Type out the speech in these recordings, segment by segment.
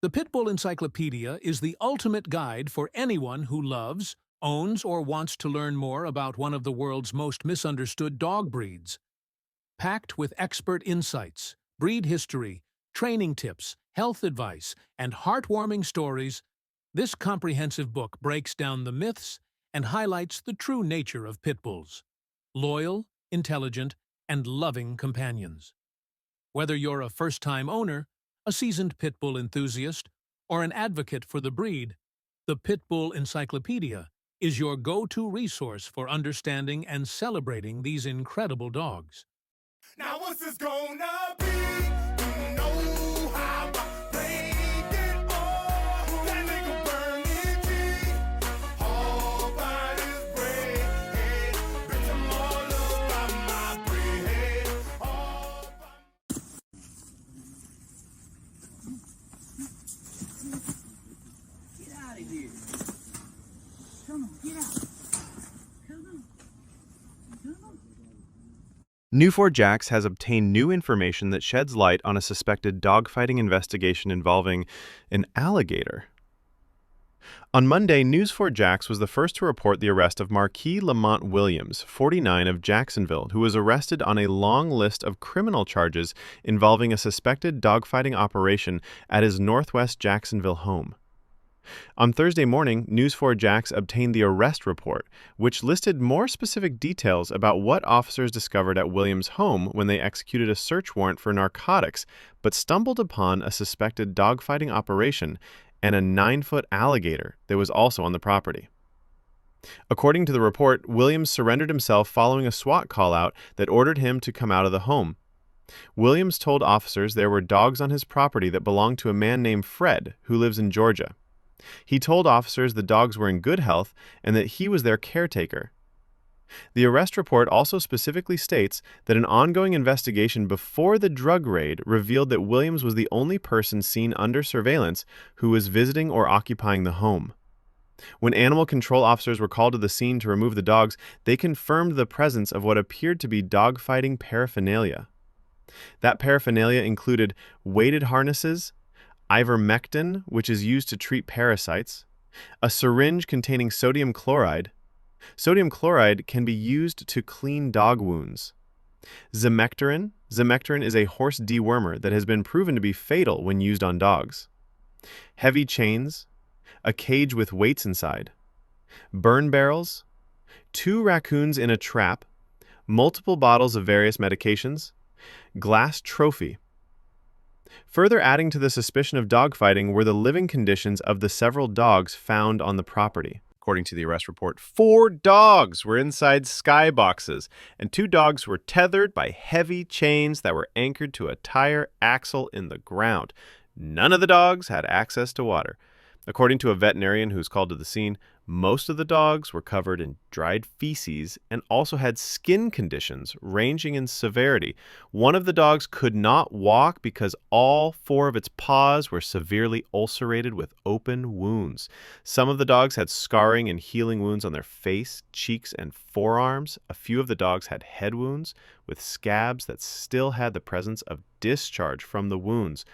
The Pitbull Encyclopedia is the ultimate guide for anyone who loves, owns, or wants to learn more about one of the world's most misunderstood dog breeds. Packed with expert insights, breed history, training tips, health advice, and heartwarming stories, this comprehensive book breaks down the myths and highlights the true nature of pit bulls: loyal, intelligent, and loving companions. Whether you're a first-time owner, a seasoned pit bull enthusiast, or an advocate for the breed, the Pitbull Encyclopedia is your go-to resource for understanding and celebrating these incredible dogs. Now what's this gonna be? You know how I played it all. That nigga burn it deep. All by his bread. Bitch, I'm all about my bread. All by Get out of here. Come on, get out. Come on. Come on. News4Jax has obtained new information that sheds light on a suspected dogfighting investigation involving an alligator. On Monday, News4Jax was the first to report the arrest of Marquis Lamont Williams, 49, of Jacksonville, who was arrested on a long list of criminal charges involving a suspected dogfighting operation at his northwest Jacksonville home. On Thursday morning, News4Jax obtained the arrest report, which listed more specific details about what officers discovered at Williams' home when they executed a search warrant for narcotics, but stumbled upon a suspected dogfighting operation and a 9-foot alligator that was also on the property. According to the report, Williams surrendered himself following a SWAT call-out that ordered him to come out of the home. Williams told officers there were dogs on his property that belonged to a man named Fred, who lives in Georgia. He told officers the dogs were in good health and that he was their caretaker. The arrest report also specifically states that an ongoing investigation before the drug raid revealed that Williams was the only person seen under surveillance who was visiting or occupying the home. When animal control officers were called to the scene to remove the dogs, they confirmed the presence of what appeared to be dogfighting paraphernalia. That paraphernalia included weighted harnesses, ivermectin, which is used to treat parasites, a syringe containing sodium chloride. Sodium chloride can be used to clean dog wounds. Zimecterin. Zimecterin is a horse dewormer that has been proven to be fatal when used on dogs. Heavy chains, a cage with weights inside, burn barrels, 2 raccoons in a trap, multiple bottles of various medications, glass trophy. Further adding to the suspicion of dogfighting were the living conditions of the several dogs found on the property. According to the arrest report, 4 dogs were inside skyboxes, and 2 dogs were tethered by heavy chains that were anchored to a tire axle in the ground. None of the dogs had access to water. According to a veterinarian who's called to the scene, most of the dogs were covered in dried feces and also had skin conditions ranging in severity. One of the dogs could not walk because all 4 of its paws were severely ulcerated with open wounds. Some of the dogs had scarring and healing wounds on their face, cheeks, and forearms. A few of the dogs had head wounds with scabs that still had the presence of discharge from the wounds.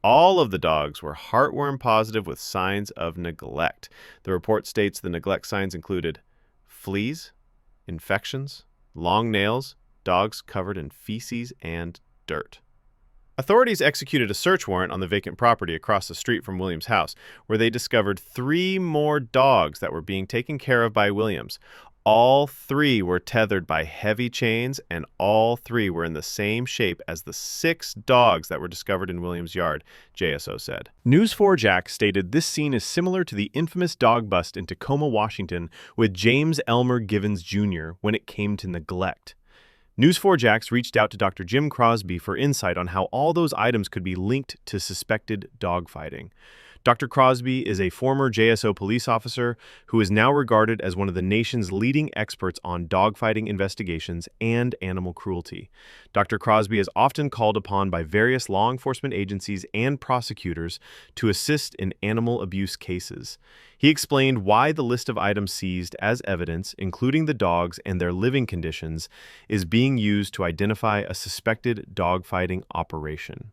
All of the dogs were heartworm positive with signs of neglect. The report states the neglect signs included fleas, infections, long nails, dogs covered in feces and dirt. Authorities executed a search warrant on the vacant property across the street from Williams' house, where they discovered 3 more dogs that were being taken care of by Williams. All 3 were tethered by heavy chains, and all 3 were in the same shape as the 6 dogs that were discovered in Williams' yard, JSO said. News4Jax stated this scene is similar to the infamous dog bust in Tacoma, Washington, with James Elmer Givens Jr. when it came to neglect. News4Jax reached out to Dr. Jim Crosby for insight on how all those items could be linked to suspected dogfighting. Dr. Crosby is a former JSO police officer who is now regarded as one of the nation's leading experts on dogfighting investigations and animal cruelty. Dr. Crosby is often called upon by various law enforcement agencies and prosecutors to assist in animal abuse cases. He explained why the list of items seized as evidence, including the dogs and their living conditions, is being used to identify a suspected dogfighting operation.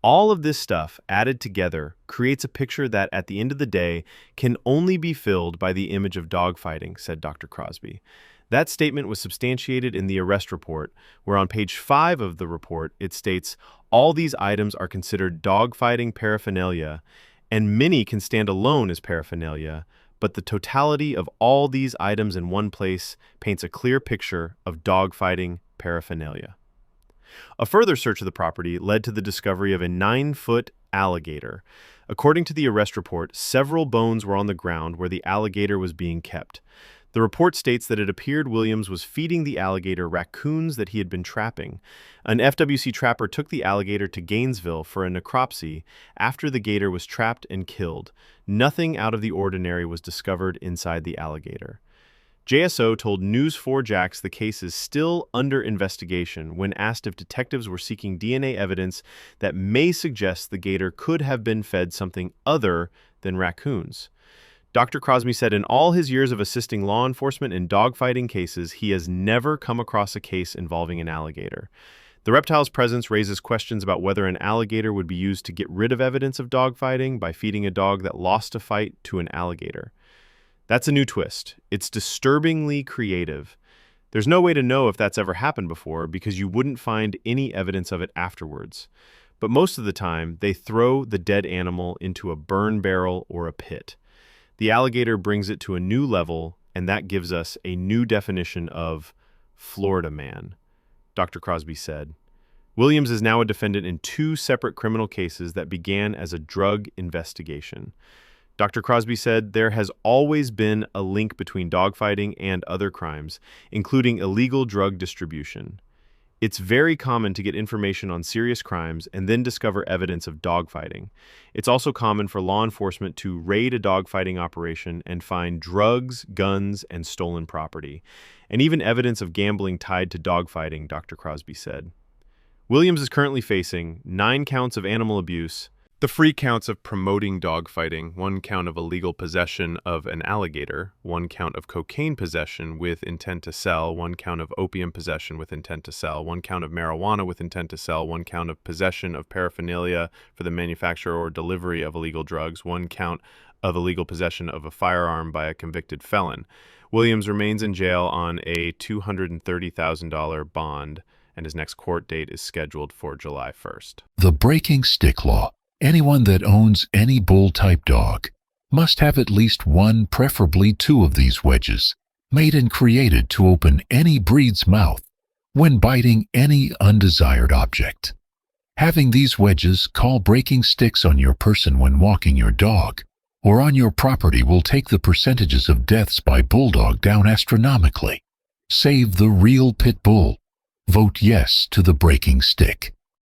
All of this stuff added together creates a picture that, at the end of the day, can only be filled by the image of dogfighting, said Dr. Crosby. That statement was substantiated in the arrest report, where on page 5 of the report it states, all these items are considered dogfighting paraphernalia, and many can stand alone as paraphernalia, but the totality of all these items in one place paints a clear picture of dogfighting paraphernalia. A further search of the property led to the discovery of a 9-foot alligator. According to the arrest report, several bones were on the ground where the alligator was being kept. The report states that it appeared Williams was feeding the alligator raccoons that he had been trapping. An FWC trapper took the alligator to Gainesville for a necropsy after the gator was trapped and killed. Nothing out of the ordinary was discovered inside the alligator. JSO told News4Jax the case is still under investigation when asked if detectives were seeking DNA evidence that may suggest the gator could have been fed something other than raccoons. Dr. Crosby said in all his years of assisting law enforcement in dogfighting cases, he has never come across a case involving an alligator. The reptile's presence raises questions about whether an alligator would be used to get rid of evidence of dogfighting by feeding a dog that lost a fight to an alligator. That's a new twist. It's disturbingly creative. There's no way to know if that's ever happened before because you wouldn't find any evidence of it afterwards. But most of the time, they throw the dead animal into a burn barrel or a pit. The alligator brings it to a new level, and that gives us a new definition of Florida man, Dr. Crosby said. Williams is now a defendant in 2 separate criminal cases that began as a drug investigation. Dr. Crosby said there has always been a link between dogfighting and other crimes, including illegal drug distribution. It's very common to get information on serious crimes and then discover evidence of dogfighting. It's also common for law enforcement to raid a dogfighting operation and find drugs, guns, and stolen property, and even evidence of gambling tied to dogfighting, Dr. Crosby said. Williams is currently facing 9 counts of animal abuse, the free counts of promoting dogfighting, 1 count of illegal possession of an alligator, 1 count of cocaine possession with intent to sell, 1 count of opium possession with intent to sell, 1 count of marijuana with intent to sell, 1 count of possession of paraphernalia for the manufacture or delivery of illegal drugs, 1 count of illegal possession of a firearm by a convicted felon. Williams remains in jail on a $230,000 bond, and his next court date is scheduled for July 1st. The breaking stick law. Anyone that owns any bull-type dog must have at least 1, preferably 2 of these wedges, made and created to open any breed's mouth when biting any undesired object. Having these wedges call breaking sticks on your person when walking your dog or on your property will take the percentages of deaths by bulldog down astronomically. Save the real pit bull. Vote yes to the breaking stick.